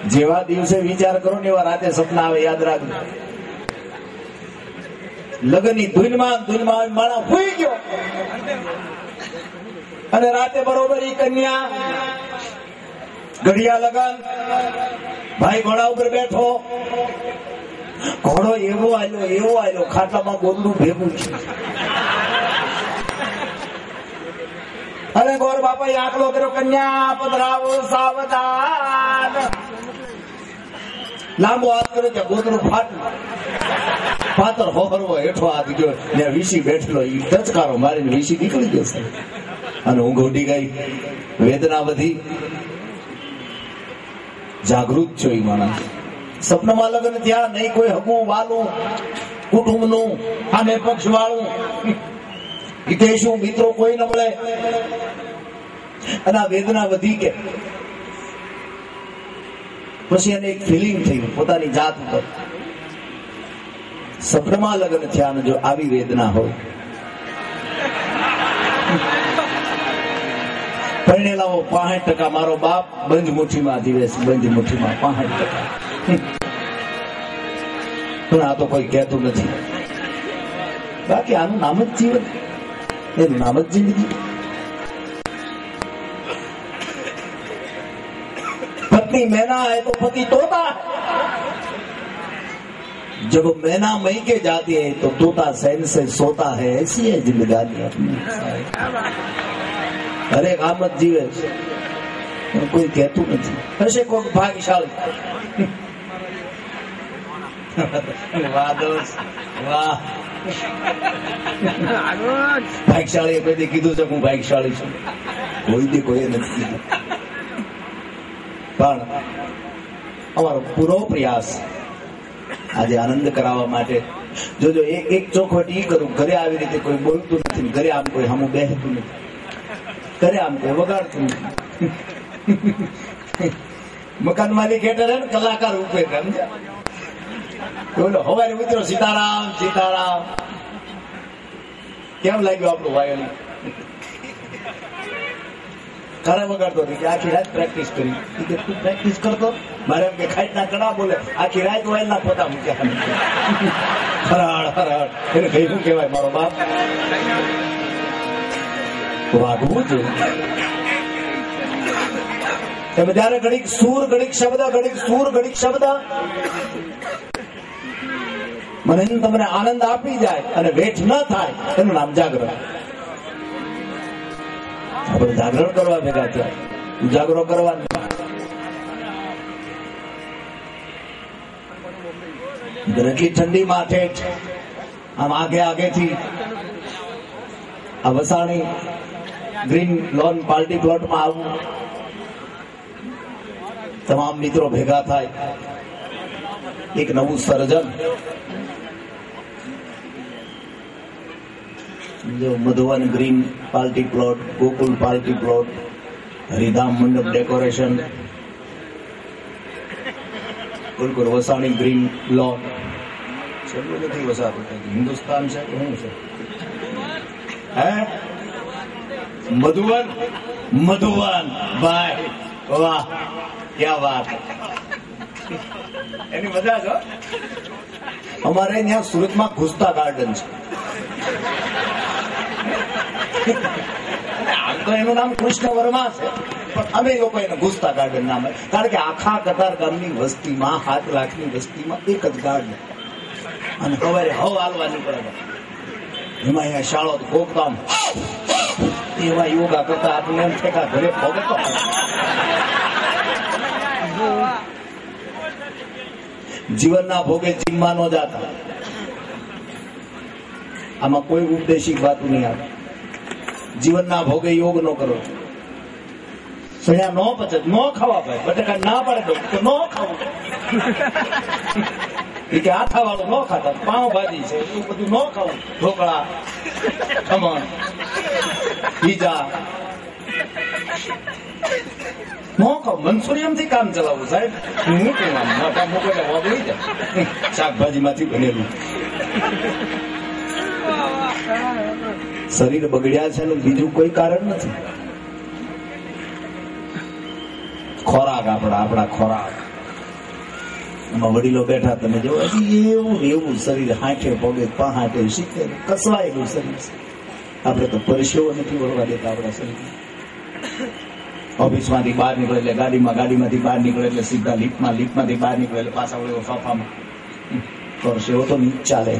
જેવા દિવસે વિચાર કરો ને એવા રાતે સપના આવે, યાદ રાખજો. લગ્નની ધૂનમાં માણા ભૂઈ ગયો અને રાતે બરોબર ઈ કન્યા ઘડિયા લગન, ભાઈ ઘોડા ઉપર બેઠો, ઘોડો એવો આલ્યો ખાટલામાં ગોદડું ભેગું છે. અને ગોર બાપાએ આંકડો કર્યો, કન્યા પધરાવો સાવધાન. લાંબો હાથ કર્યો કે ગોદડું ફાટ્યું, પાતર હોહરવો હેઠો હાથ ગયો ને વીસી બેઠેલો ઈ ટચકારો મારીને વીસી નીકળી ગયો છે. અને ઊંઘ ઉડી ગઈ, વેદના વધી. જાગૃત છો ઈ માણસ. સપનામાં લગ્ન થયા, નહીં કોઈ હગું વાલું કુટુંબનું, આને પક્ષ વાળું, હિતેશું મિત્રો કોઈ ન મળે. અને આ વેદના વધી કે પછી એને એક ફિલિંગ થયું પોતાની જાત ઉપર. સપનામાં લગ્ન થયા અને જો આવી વેદના હોય, પરણેલાઓ 65% મારો બાપ બંધ મુઠ્ઠીમાં જીવે છે, બંધ મુઠ્ઠીમાં 65%. પણ આ તો કોઈ કહેતું નથી. બાકી આનું નામ જ જીવન, એનું નામ જ જિંદગી. पत्नी मैना है तो पति तोता है. जब मैना मई के जाती है तो तोता सैन से सोता है. ऐसी है जिंदगानी अपनी. अरे आमद जीवे કોઈ કહેતું નથી. હશે કોઈ ભાગ્યશાળી. વાહ દોસ્ત વાહ. ભાગ્યશાળી કોઈ કીધું છે હું ભાગ્યશાળી છું? કોઈ નથી કીધું. પણ અમારો પૂરો પ્રયાસ આજે આનંદ કરાવવા માટે. જોજો એક ચોખવટ ઈ કરું, ઘરે આવી રીતે કોઈ બોલતું નથી, ઘરે આમ કોઈ હમું બેહતું નથી, ઘરે આમ કોઈ વગાડતું નથી. મકાન માલિક હેઠળ ને કલાકાર રૂપે બોલો હવારે મિત્રો સીતારામ સીતારામ. કેમ લાગ્યું આપણું વાયોલિન? ખરા વગાડતો કે આખી રાત પ્રેક્ટિસ કરી. તું પ્રેક્ટિસ કરતો? મારે એમ કે ખાઈ ના કડા બોલે આખી રાત વાયલ ના પોતા મૂક્યા. હરાડ હરાડ એને કઈ શું કહેવાય મારો બાપ? વાગવું જોઈએ. તમે જયારે ઘડીક સૂર ઘડીક શબ્દ, ઘડીક સૂર ઘડીક શબ્દ, મને તમને આનંદ આપી જાય અને વેઠ ન થાય, એનું નામ જાગરણ. આપણે જાગરણ કરવા ભેગા થયા, ઉજાગરો કરવાનું. એટલી ઠંડી માથે આમ આગેથી આ વસાણી ગ્રીન લોન પાર્ટી પ્લોટમાં આવું, તમામ મિત્રો ભેગા થાય, એક નવું સર્જન. જો Madhuvan green party plot, Gokul party plot, Haridham મંડપ ડેકોરેશન, બિલકુલ વસાણી ગ્રીન લોન. છેલ્લું નથી વસાતું, હિન્દુસ્તાન છે કે શું છે? હે મધુવન ભાઈ વાહ, ક્યાં વાત. એની મજા છે. અમારે ત્યાં સુરતમાં ઘુસતા ગાર્ડન છે. આમ તો એનું નામ કૃષ્ણ વર્મા છે, પણ અમે લોકો એને ઘુસતા ગાર્ડન નામ, કારણ કે આખા કતાર ગામની વસ્તીમાં 7 લાખની વસ્તીમાં એક જ ગાર્ડન. અને સવારે હાલવાની પડે એમાં અહીંયા શાળો કોકતામ એવા યોગા કરતા આપણને એમ ઠેકા ઘરે ભોગતો. જીવનના ભોગે જીવમાં ન જાતા. આમાં કોઈ ઉપદેશિક વાત નહીં આવે. જીવનના ભોગે યોગ ન કરો. સણ્યા ન પચે ન ખાવા ભાઈ, બટાકા ના પડે તો ન ખાવું. કે આથા વાળું ન ખાતા, પાવભાજી છે એવું બધું ન ખાવું, ઢોકળા ખમણ પીઝા ન ખાવ. મનસુરિયમ થી કામ ચલાવવું સાહેબ. હું કેમ મોટા મોટા વાગડી જાય શાકભાજી માંથી બનેલું. શરીર બગડ્યા છે ને બીજું કોઈ કારણ નથી. ખોરાક આપણા ખોરાક એમાં વડીલો બેઠા, તમે જો હજી એવું ને એવું શરીર, હાથે પગે પહાટે શીખે કસવાયેલું શરીર છે. આપણે તો પરસેવો નથી વળવા દેતા આપણા શરીર. ઓફિસમાંથી બહાર નીકળે એટલે ગાડીમાં, ગાડીમાંથી બહાર નીકળે એટલે સીધા લિફ્ટમાં, લિફ્ટમાંથી બહાર નીકળે એટલે પાછા વળે સોફામાં. પરસેવો તો નહીં ચાલે.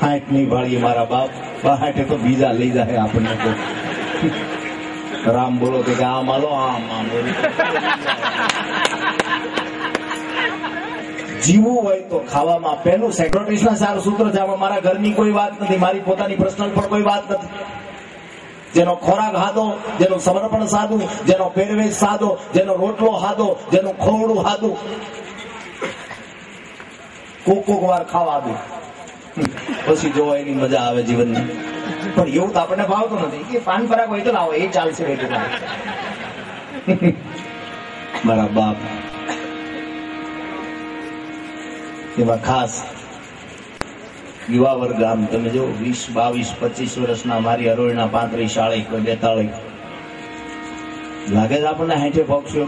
હાથ નહીં ભાળીએ મારા બાપ, પહાટે તો બીજા લઈ જાય આપણને. તો રામ બોલો કે આમ હાલો, આમ બોલો. જીવવું હોય તો ખાવામાં પહેલું સેક્રેટરીસના 4 સૂત્ર છે. આમાં મારા ઘરની કોઈ વાત નથી, મારી પોતાની પર્સનલ પણ કોઈ વાત નથી. જેનો ખોરાક હાદો, જેનું સમર્પણ સાદું, જેનો પહેરવેશ સાદો, જેનો રોટલો હાદો, જેનું ખોરડું હાદું, કોક વાર ખાવા દો, પછી જોવા એની મજા આવે જીવનની. પણ એવું તો આપણને ભાવતું નથી કે પાન પરાગ હોય તો લાવો, એ ચાલશે. મારા બાપ એવા ખાસ યુવા વર્ગ, આમ તમે જો 20, 22, 25 વર્ષના, મારી હરોળના 35, 40, 42 લાગે છે આપણને 60 પક્ષો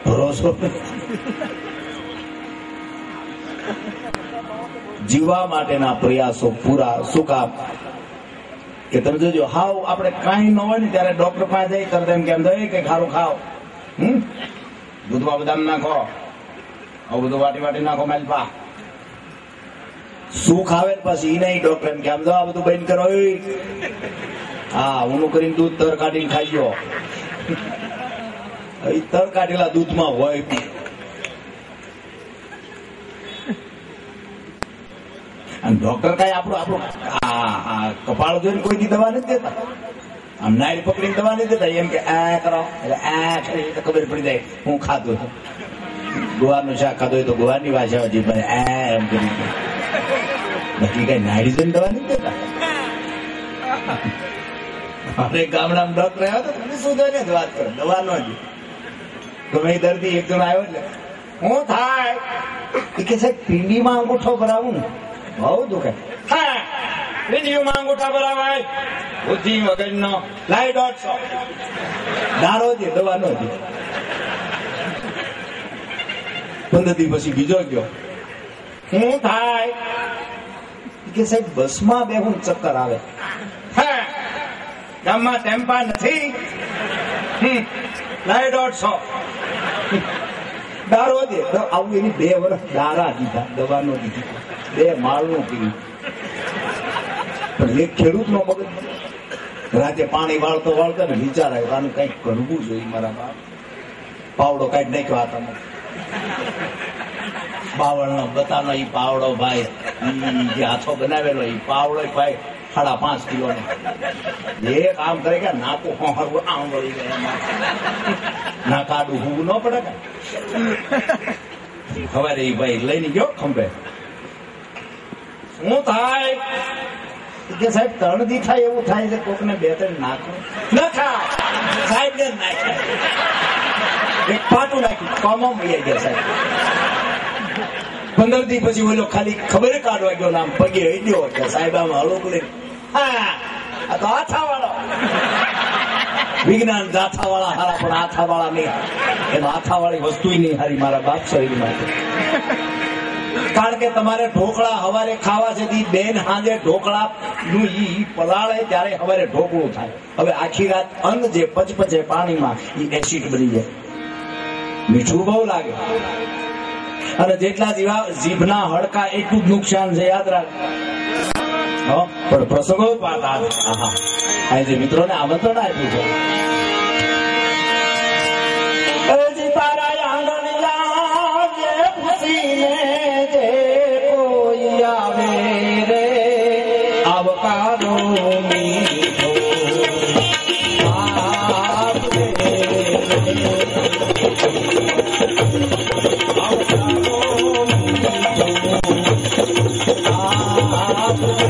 ભરોસો. જીવવા માટેના પ્રયાસો પૂરા. શું કામ કે તમે જોજો, હાવ આપણે કાંઈ ન હોય ને ત્યારે ડોક્ટર પાસે જઈ તરત એમ કેમ થાય કે ખારું ખાઓ, દૂધમાં બદામ નાખો, આવું બધું વાટી વાટી નાખો મેલપા. શું ખાવે પછી નહીં, ડોક્ટર એમ કે આમ આ બધું બંધ કરો. હા, ઊનું કરીને દૂધ તર કાઢીને ખાઈ ગયો. તર કાઢેલા દૂધમાં હોય. અને ડોક્ટર કઈ આપણું કપાળ જોઈને કોઈની દવા નથી દેતા. આમ નાયર પકડીને દવા નથી દેતા. એમ કે આ કરો એટલે આ કરી તો ખબર પડી જાય હું ખાધું. ગુવારનું શાક ખાધું હોય તો ગુવારની ભાષા હજી પણ એમ કરી, બાકી કઈ નાયરી જોઈને દવા નથી દેતા. અરે ગામડામાં ડોક્ટર આવ્યો તો તમે શું જોઈને વાત કરો, દવા નો જ. ગમે દર્દી એક જણ આવ્યો એટલે હું થાય એ કે સાહેબ પીંડીમાં અંગૂઠો ભરાવું ને બહુ દુખે. હા, પીંડીમાં અંગૂઠા ભરાવાય, બુદ્ધિ વગરનો લાઈ 150 દારો છે, દવા નો છે. 15 દી પછી બીજો ગયો, હું થાય કે સાહેબ બસમાં બેહું ચક્કર આવે. હા, ગામમાં ટેમ્પા નથી, લાઈ 150 દારો દે. આવું એની 2 વર્ષ દારા દીધા, દવાનો દીધી, 2 માળનું પીવું. પણ એક ખેડૂત નો મગજ રાતે પાણી વાળતો વાળતો ને વિચાર આવ્યો આનું કઈક કરવું જોઈએ. મારા બાપ પાવડો કઈક નાખ્યો તમે બાવળનો બતાનો ઈ પાવડો ભાઈ, જે હાથો બનાવેલો ઈ પાવડો ભાઈ 5.5 કિલોનો. એ કામ કરે કે નાકું હોહરવું આમ વળી જાય, ના કાઢું હું ન પડે કે. ખબર એ ભાઈ લઈને ગયો ખંભે. શું થાય કે સાહેબ 3 દી થાય એવું થાય છે, કોક ને 2-3 નાખો ના થાય સાહેબ ને નાખે, એક પાટું નાખ્યું કોમો મળી ગયા સાહેબ. 15 દી પછી ઓલો ખાલી ખબર કાઢવા ગયો, નામ પગે હઈ ગયો સાહેબ આમ હળુક લઈને. હા, આ તો આથા વાળો વિજ્ઞાન, આથા વાળા હારા પણ આથા વાળા નહીં. એમાં આથા વાળી વસ્તુ નહીં હારી મારા બાપ શરીર માટે. કારણ કે તમારે ઢોકળા હવારે ખાવા છે, બેન હાજે ઢોકળા નું ઈ પલાળે ત્યારે હવારે ઢોકળું થાય. હવે આખી રાત અન્ન જે પચપચે પાણીમાં ઈ એસિડ બની જાય, મીઠું બહુ લાગે. અને જેટલા જીભના હડકા એટલું જ નુકસાન છે, યાદ રાખ. પણ પ્રસંગો આજે મિત્રોને આમંત્રણ આપ્યું છે. તારા આંગણ લાગે પૂછીને જે કોઈ આવે રે આવકારો મીઠો આપે આવકારો મીઠો આપે.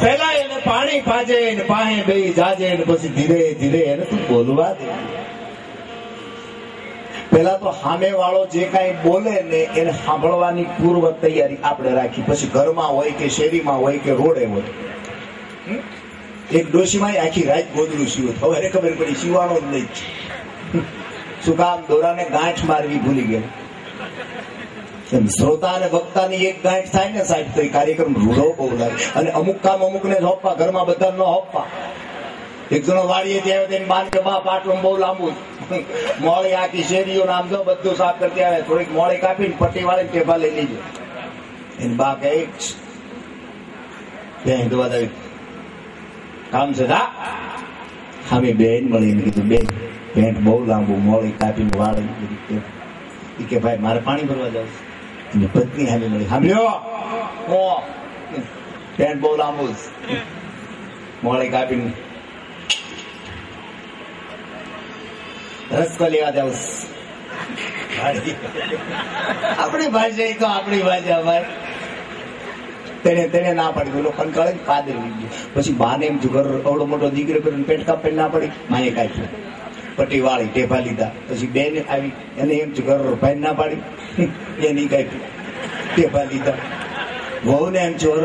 પેલા એને પાણી પાજે ને પાહે બે જાજે ને પછી ધીરે ધીરે એને તું બોલવા દે. પેલા તો સામે વાળો જે કાંઈ બોલે ને એને સાંભળવાની પૂર્વ તૈયારી આપણે રાખી. પછી ઘરમાં હોય કે શેરીમાં હોય કે રોડે હોય. એક ડોશીમાં આખી રાત ગોદડું સીવું, હવે ખબર પડી સીવાનો જ નહીં. શું કામ? દોરાને ગાંઠ મારવી ભૂલી ગયો. શ્રોતા અને વક્તાની એક ગાંઠ થાય ને સાહેબ તો એ કાર્યક્રમ રૂડો બહુ લાગે. અને અમુક કામ અમુકને જ હોપવા, ઘરમાં બધા ન હોપવા. એક જણો વાડીએ ત્યાં તેને બાન કે બાપ આટલું બહુ લાંબુ મોળી આખી શેરીઓ નામ જો બધું સાફ કરતી આવે. થોડીક મોળી કાપીને પટ્ટી વાળી ટેબા લઈ લીધો. એને બા કે કામ છે હા બેન મળીને કીધું બેન પેન્ટ બહુ લાંબુ મોળી કાપીને વાળી કે ભાઈ મારે પાણી ભરવા જાવ. એની પત્ની હામી મળી સાંભળ્યો પેન્ટ બહુ લાંબુ મોળી કાપીને રસ લેવા જાવ. આપણી ભાષા તો આપણી ભાષા ભાઈ. તેને ના પડી પેલો કંટાળે પાદર પછી બાને એમ ઘર અવડો મોટો દીકરો કરીને પેટ કાપ ના પડી માએ કાઢી પટ્ટી વાળી ટેફા લીધા. પછી બેન આવી એને એમ ઘર ભાઈ ના પાડી એની કાઢી ટેફા લીધા. વહુ ને એમ ચોર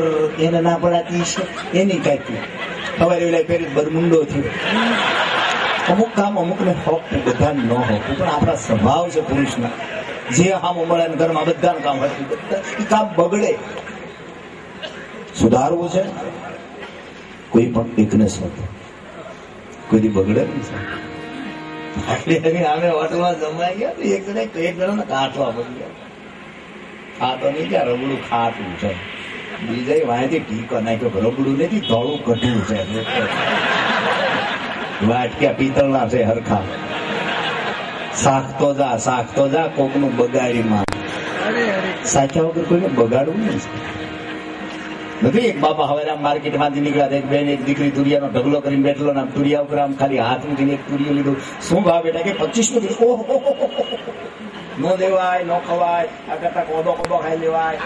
એને ના પડાતી છે એની કાઢી. સવારે ઓલા પેરી બરમુંડો થયો. અમુક કામ અમુક ને હોપવું બધા ન હોપવું પણ આપણા સ્વભાવ છે પુરુષના. જે આમ મળે ઘરમાં બધાનું કામ હતું બધા એ કામ બગડે. સુધારવું છે કોઈ પણ એકને સાથે કોઈ બગડે નહીં. અમે હોટલમાં જમાઈ ગયા એક જણા કાંઠવા પડી ગયા. ખાતો નહીં ક્યાં રબડું ખાટું છે. બીજા વાંચી ટીકો નાખ્યો રબડું નથી ધોળું કઢું છે. વાટક્યા પિત્તળના છે હરખા. શાક તો જા કોકનું બગાડી માં. સાચા વગર કોઈને બગાડવું નહીં. નથી એક બાપા હવે આમ માર્કેટમાંથી નીકળ્યા એક બેન એક દીકરી તુરિયાનો ઢગલો કરીને બેઠલો ને તુરિયા ઉપર આમ ખાલી હાથ મૂકીને એક તુરિયો લીધું. શું ભાવ બેટા કે 25 નું. નો દેવાય નો ખવાય આ કરતા કોદો ખાઈ લેવાય.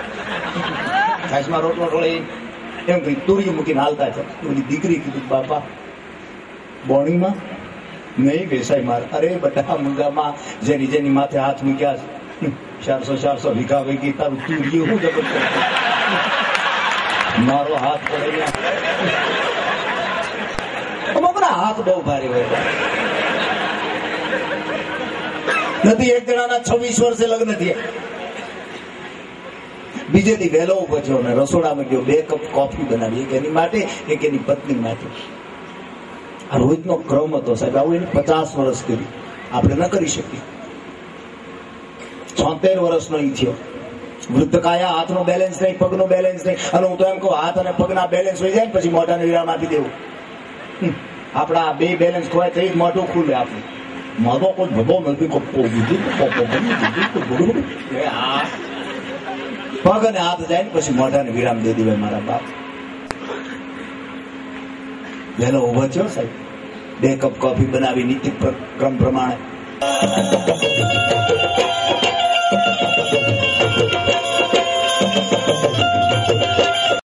ઘાસમાં રોટલો ઢોળી એમ કઈ તુરિયું મૂકીને હાલતા છે. બધી દીકરી કીધું બાપા બોણીમાં નહીં બેસાય માર. અરે બધા મુંજામાં જેની માથે હાથ મૂક્યા 400 વીઘા વૈગી તારું તુરિયું હું જબરદસ્ત મારો હાથ પડે. અમુકના હાથ બહુ ભારે હોય. નથી એક જણાના 26 વર્ષે લગ્ન થયા. બીજે દી વહેલો ઉભો થયો ને રસોડામાં ગયો 2 કપ કોફી બનાવી. એક એની માટે એક એની પત્ની માટે. આ રોજનો ક્રમ હતો સાહેબ. આવું એને 50 વર્ષ કર્યું. આપણે ન કરી શકીએ. 76 વર્ષનો ઈ થયો. વૃદ્ધ કાયા હાથનો બેલેન્સ નહીં, પગનો બેલેન્સ નહીં. અને હું તો એમ કહું હાથ અને પગના બેલેન્સ હોય જાય ને પછી મોઢાને વિરામ આપી દેવું. આપણા બે બેલેન્સ ખોવાય તો મોઢું ખુલે. આપણું મોઢો કોઈ ભગો નથી. પગ અને હાથ જાય ને પછી મોઢાને વિરામ દે દેવાય. મારા બાપ વહેલો ઉભો થયો સાહેબ. 2 કપ કોફી બનાવી નીતિ ક્રમ પ્રમાણે.